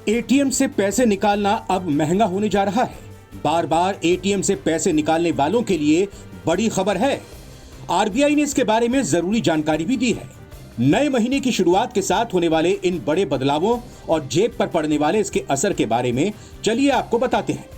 ATM से पैसे निकालना अब महंगा होने जा रहा है। बार बार एटीएम से पैसे निकालने वालों के लिए बड़ी खबर है। आरबीआई ने इसके बारे में जरूरी जानकारी भी दी है। नए महीने की शुरुआत के साथ होने वाले इन बड़े बदलावों और जेब पर पड़ने वाले इसके असर के बारे में चलिए आपको बताते हैं।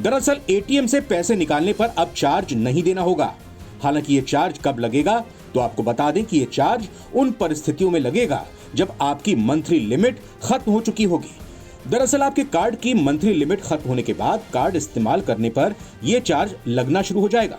दरअसल एटीएम से पैसे निकालने पर अब चार्ज नहीं देना होगा। हालांकि ये चार्ज कब लगेगा, तो आपको बता दें कि ये चार्ज उन परिस्थितियों में लगेगा जब आपकी मंथली लिमिट खत्म हो चुकी होगी। दरअसल आपके कार्ड की मंथली लिमिट खत्म होने के बाद कार्ड इस्तेमाल करने पर यह चार्ज लगना शुरू हो जाएगा।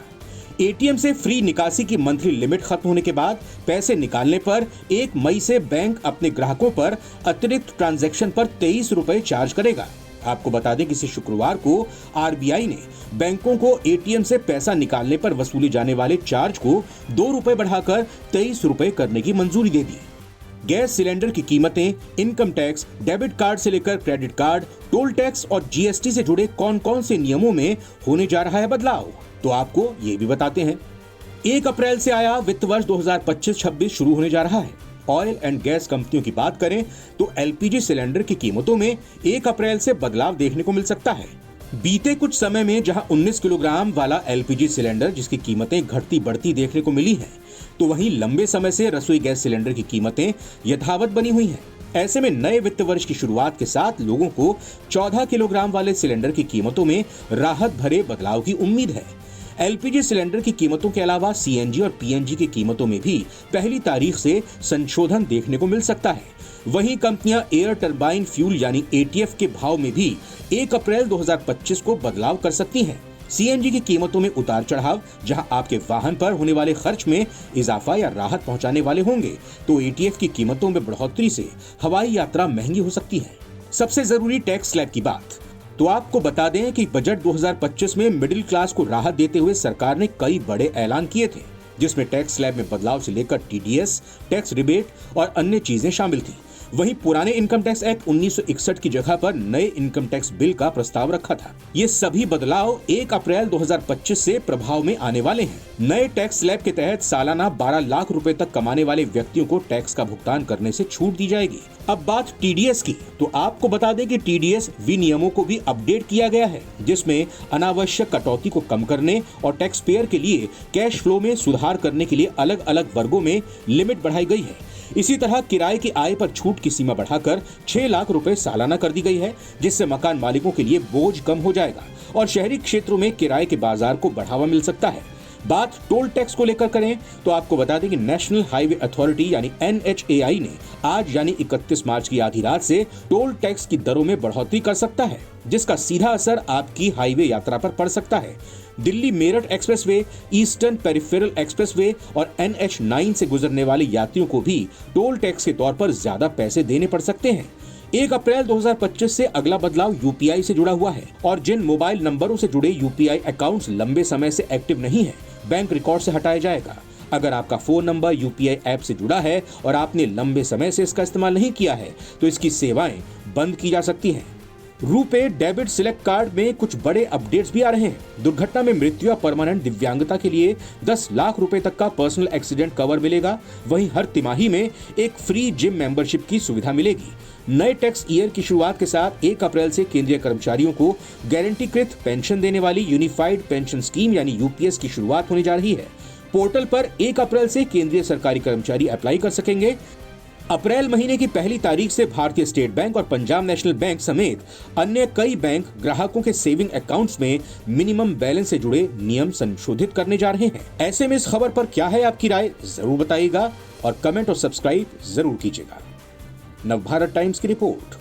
एटीएम से फ्री निकासी की मंथली लिमिट खत्म होने के बाद पैसे निकालने पर 1 मई से बैंक अपने ग्राहकों पर अतिरिक्त ट्रांजैक्शन पर 23 रुपए चार्ज करेगा। आपको बता दें कि इसी शुक्रवार को आरबीआई ने बैंकों को एटीएम से पैसा निकालने पर वसूले जाने वाले चार्ज को 2 रुपए बढ़ाकर 23 रुपए करने की मंजूरी दे दी। गैस सिलेंडर की कीमतें, इनकम टैक्स, डेबिट कार्ड से लेकर क्रेडिट कार्ड, टोल टैक्स और जीएसटी से जुड़े कौन कौन से नियमों में होने जा रहा है बदलाव, तो आपको ये भी बताते हैं। 1 अप्रैल से आया वित्त वर्ष 2025-26 शुरू होने जा रहा है। ऑयल एंड गैस कंपनियों की बात करें तो एलपीजी सिलेंडर की कीमतों में 1 अप्रैल से बदलाव देखने को मिल सकता है। बीते कुछ समय में जहां 19 किलोग्राम वाला एलपीजी सिलेंडर जिसकी कीमतें घटती बढ़ती देखने को मिली हैं, तो वहीं लंबे समय से रसोई गैस सिलेंडर की कीमतें यथावत बनी हुई हैं। ऐसे में नए वित्त वर्ष की शुरुआत के साथ लोगों को 14 किलोग्राम वाले सिलेंडर की कीमतों में राहत भरे बदलाव की उम्मीद है। एलपीजी सिलेंडर की कीमतों के अलावा सीएनजी और पीएनजी की कीमतों में भी पहली तारीख से संशोधन देखने को मिल सकता है। वहीं कंपनियां एयर टरबाइन फ्यूल यानी एटीएफ के भाव में भी 1 अप्रैल 2025 को बदलाव कर सकती हैं। सीएनजी की कीमतों में उतार चढ़ाव जहां आपके वाहन पर होने वाले खर्च में इजाफा या राहत पहुंचाने वाले होंगे, तो एटीएफ की कीमतों में बढ़ोतरी से हवाई यात्रा महंगी हो सकती है। सबसे जरूरी टैक्स स्लैब की बात, तो आपको बता दें कि बजट 2025 में मिडिल क्लास को राहत देते हुए सरकार ने कई बड़े ऐलान किए थे, जिसमें टैक्स स्लैब में बदलाव से लेकर टीडीएस, टैक्स रिबेट और अन्य चीजें शामिल थी। वहीं पुराने इनकम टैक्स एक्ट 1961 की जगह पर नए इनकम टैक्स बिल का प्रस्ताव रखा था। ये सभी बदलाव 1 अप्रैल 2025 से प्रभाव में आने वाले हैं। नए टैक्स स्लैब के तहत सालाना 12 लाख रुपए तक कमाने वाले व्यक्तियों को टैक्स का भुगतान करने से छूट दी जाएगी। अब बात टीडीएस की, तो आपको बता दें कि टीडीएस विनियमों को भी अपडेट किया गया है, जिसमें अनावश्यक कटौती को कम करने और टैक्स पेयर के लिए कैश फ्लो में सुधार करने के लिए अलग अलग वर्गों में लिमिट बढ़ाई गई है। इसी तरह किराए की आय पर छूट की सीमा बढ़ाकर 6 लाख रुपए सालाना कर दी गई है, जिससे मकान मालिकों के लिए बोझ कम हो जाएगा और शहरी क्षेत्रों में किराए के बाजार को बढ़ावा मिल सकता है। बात टोल टैक्स को लेकर करें तो आपको बता दें कि नेशनल हाईवे अथॉरिटी यानी एनएचएआई ने आज यानी 31 मार्च की आधी रात से टोल टैक्स की दरों में बढ़ोतरी कर सकता है, जिसका सीधा असर आपकी हाईवे यात्रा पर पड़ सकता है। Delhi Meerut expressway, eastern peripheral expressway और NH9 से गुजरने वाले यात्रियों को भी टोल टैक्स के तौर पर ज्यादा पैसे देने पड़ सकते हैं। 1 अप्रैल 2025 से अगला बदलाव यूपीआई से जुड़ा हुआ है और जिन मोबाइल नंबरों से जुड़े यूपीआई अकाउंट्स लंबे समय से एक्टिव नहीं है, बैंक रिकॉर्ड से हटाया जाएगा। अगर आपका फोन नंबर यूपीआई ऐप से जुड़ा है और आपने लंबे समय से इसका इस्तेमाल नहीं किया है, तो इसकी सेवाएं बंद की जा सकती हैं। रुपे डेबिट सिलेक्ट कार्ड में कुछ बड़े अपडेट्स भी आ रहे हैं। दुर्घटना में मृत्यु या परमानेंट दिव्यांगता के लिए 10 लाख रुपए तक का पर्सनल एक्सीडेंट कवर मिलेगा। वहीं हर तिमाही में एक फ्री जिम मेंबरशिप की सुविधा मिलेगी। नए टैक्स ईयर की शुरुआत के साथ 1 अप्रैल से केंद्रीय कर्मचारियों को गारंटीकृत पेंशन देने वाली यूनिफाइड पेंशन स्कीम यानी यूपीएस की शुरुआत होने जा रही है। पोर्टल पर 1 अप्रैल से केंद्रीय सरकारी कर्मचारी अप्लाई कर सकेंगे। अप्रैल महीने की पहली तारीख से भारतीय स्टेट बैंक और पंजाब नेशनल बैंक समेत अन्य कई बैंक ग्राहकों के सेविंग अकाउंट्स में मिनिमम बैलेंस से जुड़े नियम संशोधित करने जा रहे हैं। ऐसे में इस खबर पर क्या है आपकी राय, जरूर बताइएगा और कमेंट और सब्सक्राइब जरूर कीजिएगा। नवभारत टाइम्स की रिपोर्ट।